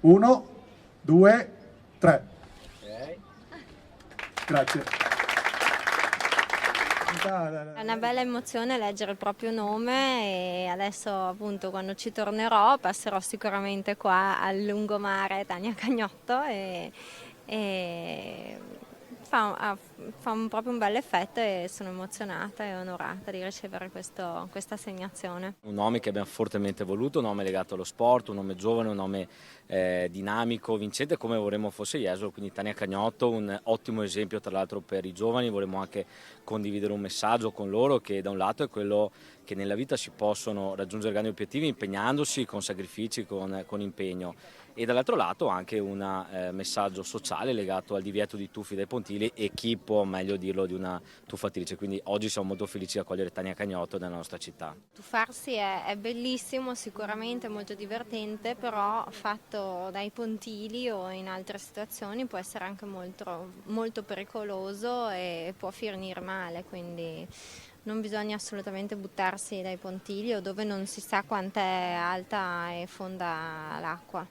1, 2, 3. Ok. Grazie. È una bella emozione leggere il proprio nome e adesso appunto quando ci tornerò passerò sicuramente qua al lungomare Tania Cagnotto e fa proprio un bel effetto e sono emozionata e onorata di ricevere questa assegnazione. Un nome che abbiamo fortemente voluto, un nome legato allo sport, un nome giovane, un nome dinamico, vincente come vorremmo fosse Jesolo, quindi Tania Cagnotto, un ottimo esempio tra l'altro per i giovani. Vorremmo anche condividere un messaggio con loro che da un lato è quello che nella vita si possono raggiungere grandi obiettivi impegnandosi con sacrifici, con impegno, e dall'altro lato anche un messaggio sociale legato al divieto di tuffi dai pontili e chi può meglio dirlo di una tuffatrice, quindi oggi siamo molto felici di accogliere Tania Cagnotto nella nostra città. Tuffarsi è bellissimo, sicuramente molto divertente, però fatto dai pontili o in altre situazioni può essere anche molto pericoloso e può finire male, quindi non bisogna assolutamente buttarsi dai pontili o dove non si sa quanto è alta e fonda l'acqua.